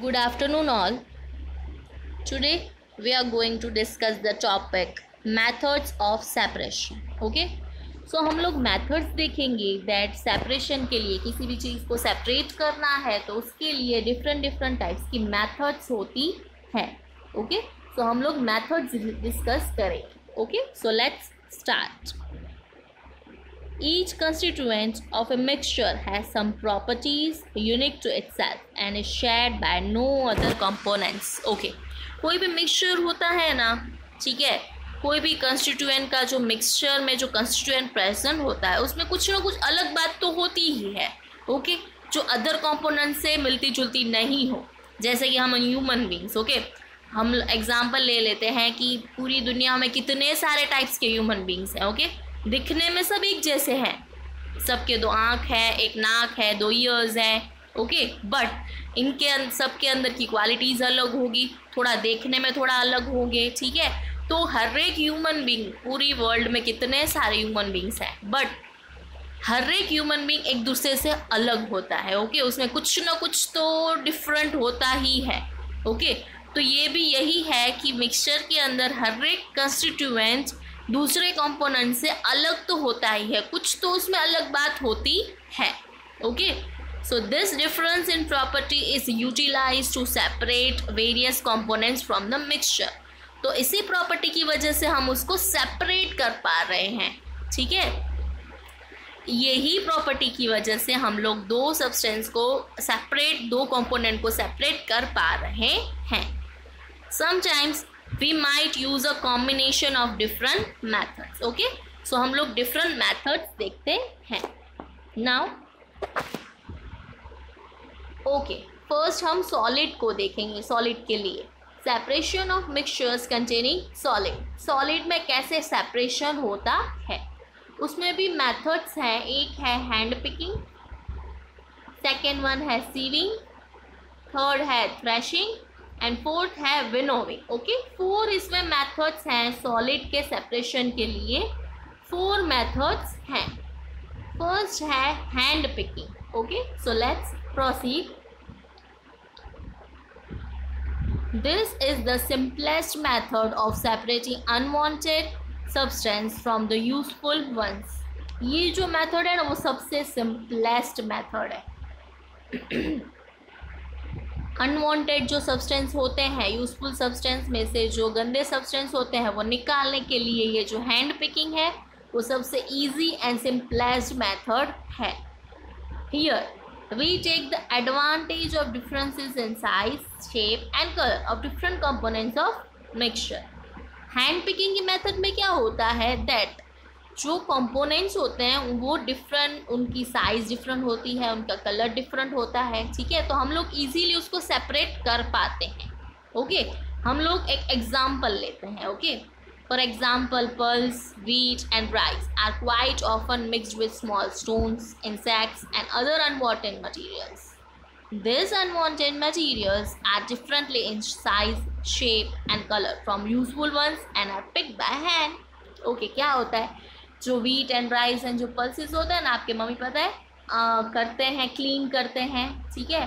Good afternoon, all. Today we are going to discuss the topic methods of separation. Okay? So हम लोग methods देखेंगे that separation के लिए किसी भी चीज़ को separate करना है तो उसके लिए different types की methods होती हैं. Okay? So हम लोग methods discuss करेंगे. Okay? So let's start. Each constituent of a mixture has some properties unique to itself and is shared by no other components. Okay, कोई भी मिक्सचर होता है ना, ठीक है, कोई भी कंस्टिट्यूएंट का जो मिक्सचर में जो कंस्टिट्यूएंट प्रेजेंट होता है उसमें कुछ ना कुछ अलग बात तो होती ही है. ओके, जो अदर कंपोनेंट से मिलती जुलती नहीं हो. जैसे कि हम ह्यूमन बींग्स, ओके, हम एग्जाम्पल ले लेते हैं कि पूरी दुनिया में कितने सारे टाइप्स के ह्यूमन बींग्स हैं. ओके, दिखने में सब एक जैसे हैं, सबके दो आँख है, एक नाक है, दो ईयर्स हैं. ओके, बट इनके सबके अंदर की क्वालिटीज़ अलग होगी, थोड़ा देखने में थोड़ा अलग होंगे. ठीक है, तो हर एक ह्यूमन बींग, पूरी वर्ल्ड में कितने सारे ह्यूमन बींग्स हैं, बट हर एक ह्यूमन बींग एक दूसरे से अलग होता है. ओके, उसमें कुछ ना कुछ तो डिफरेंट होता ही है. ओके, तो ये भी यही है कि मिक्सचर के अंदर हर एक कंस्टिट्यूएंट दूसरे कंपोनेंट से अलग तो होता ही है, कुछ तो उसमें अलग बात होती है. Okay, so this difference in property is utilized to separate various components from the mixture. तो इसी प्रॉपर्टी की वजह से हम उसको सेपरेट कर पा रहे हैं. ठीक है, यही प्रॉपर्टी की वजह से हम लोग दो सब्सटेंस को सेपरेट, दो कंपोनेंट को सेपरेट कर पा रहे हैं. Sometimes we might use a combination of different methods. Okay, so हम लोग different methods देखते हैं. Now, okay, first हम solid को देखेंगे. solid के लिए separation of mixtures containing solid. solid में कैसे separation होता है उसमें भी methods हैं. एक है hand picking, second one है sieving, third है thrashing एंड फोर्थ है विनोविंग. ओके, 4 इसमें मेथड्स हैं सॉलिड के सेपरेशन के लिए. 4 मेथड्स हैं. फर्स्ट है hand picking. Okay, so let's proceed. This is the simplest method of separating unwanted substance from the useful ones. ये जो मेथड है ना वो सबसे सिंपलेस्ट मेथड है. अनवांटेड जो सब्सटेंस होते हैं, यूजफुल सब्सटेंस में से जो गंदे सब्सटेंस होते हैं वो निकालने के लिए ये जो हैंड पिकिंग है वो सबसे इजी एंड सिंपलेस्ट मेथड है. Here we take the advantage of differences in size, shape and colour of different components of mixture. Hand picking की मेथड में क्या होता है दैट जो कंपोनेंट्स होते हैं वो डिफरेंट, उनकी साइज़ डिफरेंट होती है, उनका कलर डिफरेंट होता है. ठीक है, तो हम लोग इजीली उसको सेपरेट कर पाते हैं. ओके, हम लोग एक एग्जांपल लेते हैं. Okay, for example pulse, wheat and rice are quite often mixed with small stones, insects and other unwanted materials. These unwanted materials are differently in size, shape and color from useful ones and are picked by hand. Okay, क्या होता है जो wheat and rice and जो pulses होता है ना, आपके mummy पता है करते हैं, क्लीन करते हैं. ठीक है,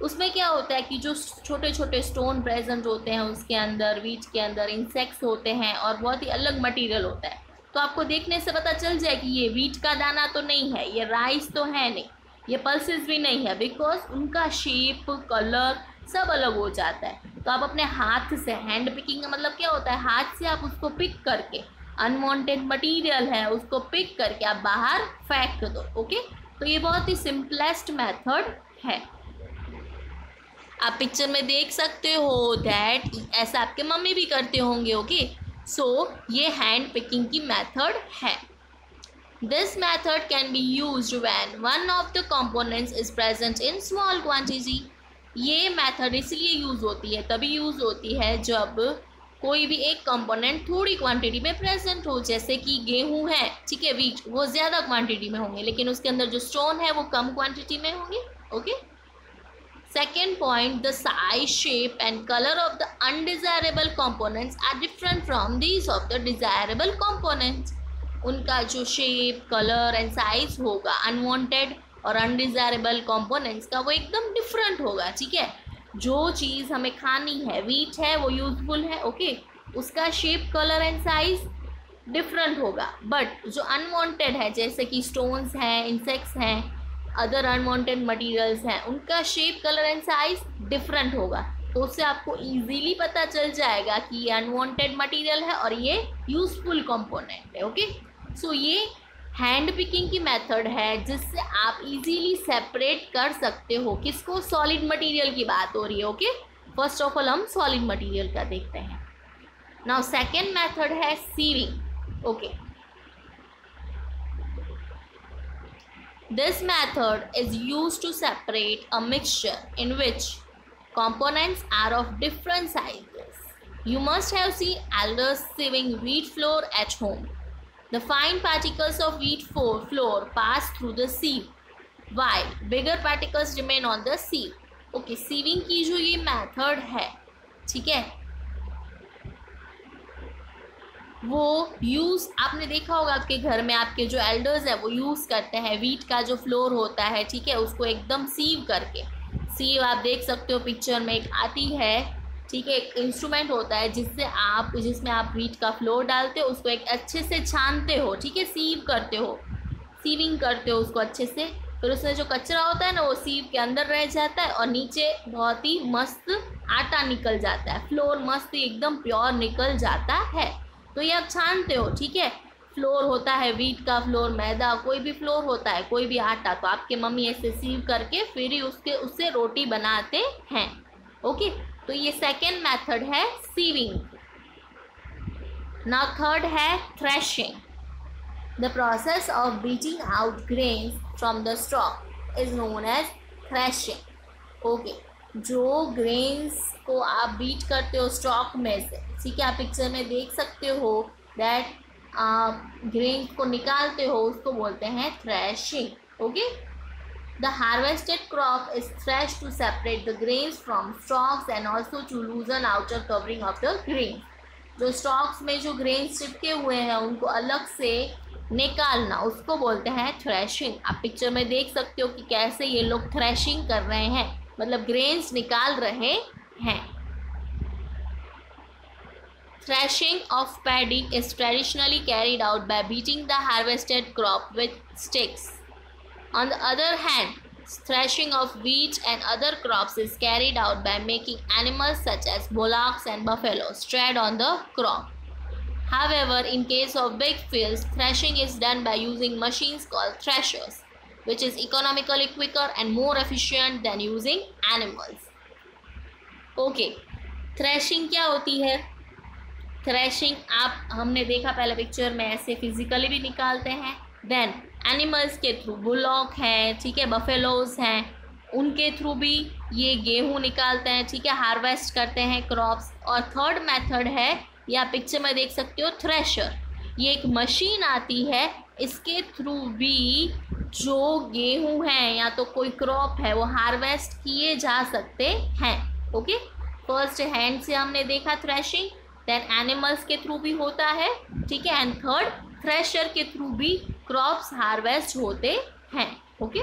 उसमें क्या होता है कि जो छोटे छोटे स्टोन प्रेजेंट होते हैं उसके अंदर, वीट के अंदर इंसेक्ट्स होते हैं और बहुत ही अलग मटेरियल होता है. तो आपको देखने से पता चल जाए कि ये वीट का दाना तो नहीं है, ये राइस तो है नहीं, ये पल्सेस भी नहीं है, बिकॉज उनका शेप, कलर सब अलग हो जाता है. तो आप अपने हाथ से, हैंड पिकिंग का मतलब क्या होता है, हाथ से आप उसको पिक करके, अनवांटेड मटेरियल है उसको पिक करके आप बाहर फेंक दो. ओके, तो ये बहुत ही सिंपलेस्ट मेथड है. आप पिक्चर में देख सकते हो दैट ऐसा आपके मम्मी भी करते होंगे. ओके, सो ये हैंड पिकिंग की मेथड है. This method can be used when one of the components is present in small quantity. ये मेथड इसलिए यूज़ होती है, तभी यूज़ होती है जब कोई भी एक कंपोनेंट थोड़ी क्वांटिटी में प्रेजेंट हो. जैसे कि गेहूं है, ठीक है, वीट वो ज़्यादा क्वांटिटी में होंगे लेकिन उसके अंदर जो स्टोन है वो कम क्वांटिटी में होंगे. Okay, second point, the size, shape and colour of the undesirable components are different from these of the desirable components. उनका जो शेप, कलर एंड साइज होगा अनवांटेड और अनडिजायरेबल कंपोनेंट्स का वो एकदम डिफरेंट होगा. ठीक है, जो चीज़ हमें खानी है, वीट है वो यूजफुल है, ओके, उसका shape, colour and size different होगा। बट जो अनवांटेड है जैसे कि स्टोन्स हैं, इंसेक्ट्स हैं, अदर अनवांटेड मटेरियल्स हैं, उनका shape, colour and size different होगा। तो उससे आपको इजीली पता चल जाएगा कि ये अनवांटेड मटेरियल है और ये यूजफुल कंपोनेंट है, ओके। सो ये हैंड पिकिंग की मेथड है जिससे आप इजीली सेपरेट कर सकते हो किसको, सॉलिड मटेरियल की बात हो रही है, ओके। फर्स्ट ऑफ ऑल हम सॉलिड मटेरियल का देखते हैं। नाउ सेकेंड मेथड है sieving, okay. This method is used to separate a mixture in which components are of different sizes. You must have seen elders sieving wheat flour at home. The fine particles of wheat flour pass through the sieve, while bigger particles remain on the sieve. Okay, sieving की जो ये method है, ठीक है, वो use आपने देखा होगा आपके घर में, आपके जो एल्डर्स हैं वो यूज़ करते हैं वीट का जो फ्लोर होता है, ठीक है, उसको एकदम सीव करके। सीव आप देख सकते हो पिक्चर में एक आती है, ठीक है, एक इंस्ट्रूमेंट होता है जिसमें आप वीट का फ्लोर डालते हो, उसको एक अच्छे से छानते हो, ठीक है, सीव करते हो, सीविंग करते हो उसको अच्छे से। फिर उसमें जो कचरा होता है ना वो सीव के अंदर रह जाता है और नीचे बहुत ही मस्त आटा निकल जाता है, फ्लोर मस्त एकदम प्योर निकल जाता है। तो ये आप छानते हो, ठीक है, फ्लोर होता है वीट का फ्लोर, मैदा, कोई भी फ्लोर होता है, कोई भी आटा, तो आपके मम्मी ऐसे सीव करके फिर ही उससे रोटी बनाते हैं, ओके। तो ये सेकेंड मेथड है सीविंग। नाउ थर्ड है threshing. The process of beating out grains from the stalk is known as threshing, okay. जो ग्रेन्स को आप बीट करते हो स्टॉक में से, ठीक है, आप पिक्चर में देख सकते हो दैट ग्रेन्स को निकालते हो, उसको बोलते हैं threshing, okay. The harvested crop is thresh to separate the grains from stalks and also to loosen outer covering of the grain. जो स्टॉक्स में जो ग्रेन्स चिपके हुए हैं उनको अलग से निकालना, उसको बोलते हैं थ्रेशिंग। आप पिक्चर में देख सकते हो कि कैसे ये लोग थ्रेशिंग कर रहे हैं, मतलब ग्रेन्स निकाल रहे हैं। Threshing of paddy is traditionally carried out by beating the harvested crop with sticks. On the other hand, threshing of wheat and other crops is carried out by making animals such as bullocks and buffaloes tread on the crop. However, in case of big fields, threshing is done by using machines called threshers, which is economically quicker and more efficient than using animals. Okay, threshing क्या होती है? Threshing हमने देखा पहले picture में, ऐसे physically भी निकालते हैं, देन एनिमल्स के थ्रू, बुलॉक हैं, ठीक है, बफेलोज हैं, उनके थ्रू भी ये गेहूं निकालते हैं, ठीक है, हार्वेस्ट करते हैं क्रॉप्स। और थर्ड मेथड है, ये आप पिक्चर में देख सकते हो, थ्रेशर। ये एक मशीन आती है, इसके थ्रू भी जो गेहूं है या तो कोई क्रॉप है वो हार्वेस्ट किए जा सकते हैं, ओके। फर्स्ट हैंड से हमने देखा थ्रेशिंग, देन एनिमल्स के थ्रू भी होता है, ठीक है, एंड थर्ड थ्रेशर के थ्रू भी क्रॉप्स हार्वेस्ट होते हैं, okay.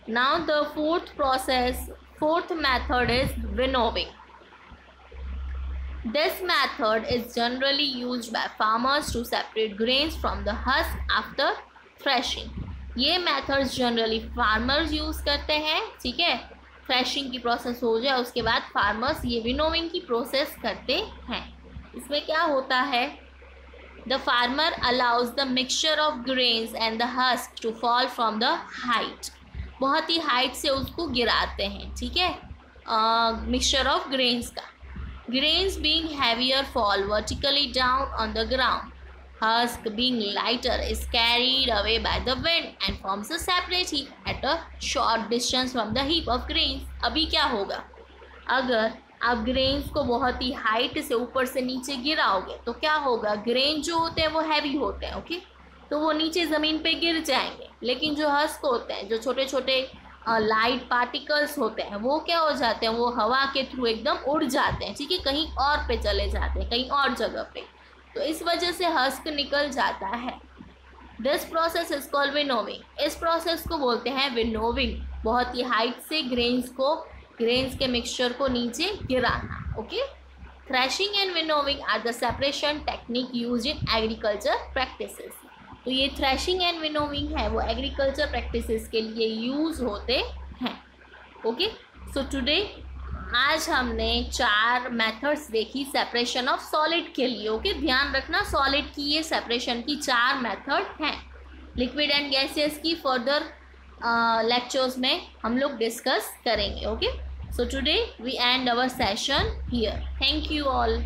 Now the fourth method is winnowing. This method is generally used by farmers to separate grains from the husk after threshing. ये मेथड्स जनरली फार्मर्स यूज करते हैं, ठीक है, threshing की प्रोसेस हो जाए उसके बाद फार्मर्स ये विनोविंग की प्रोसेस करते हैं। इसमें क्या होता है, the farmer allows the mixture of grains and the husk to fall from the height. बहुत ही हाइट से उसको गिराते हैं, ठीक है, मिक्सचर ऑफ ग्रेन्स का। Grains being heavier fall vertically down on the ground, husk being lighter is carried away by the wind and forms a separate heap at a short distance from the heap of grains. अभी क्या होगा, अगर आप grains को बहुत ही height से ऊपर से नीचे गिराओगे तो क्या होगा, ग्रेन जो होते हैं वो हैवी होते हैं, ओके, तो वो नीचे ज़मीन पे गिर जाएंगे। लेकिन जो हस्क होते हैं, जो छोटे छोटे लाइट पार्टिकल्स होते हैं, वो क्या हो जाते हैं, वो हवा के थ्रू एकदम उड़ जाते हैं, ठीक है, कहीं और पे चले जाते हैं, कहीं और जगह पे, तो इस वजह से हस्क निकल जाता है। This process is called winnowing. इस प्रोसेस को बोलते हैं विनोविंग। बहुत ही हाइट से ग्रेन्स को ग्रेन्स के मिक्सचर को नीचे गिराना। Okay, threshing and winnowing are the separation technique used in agriculture practices. तो ये थ्रैशिंग एंड विनोविंग है वो एग्रीकल्चर प्रैक्टिसेस के लिए यूज़ होते हैं। ओके, सो टुडे आज हमने 4 मेथड्स देखी सेपरेशन ऑफ सॉलिड के लिए। ओके, ध्यान रखना सॉलिड की ये सेपरेशन की 4 मेथड हैं। लिक्विड एंड गैसेस की फर्दर लेक्चर्स में हम लोग डिस्कस करेंगे। Okay, so today we end our session here. Thank you all.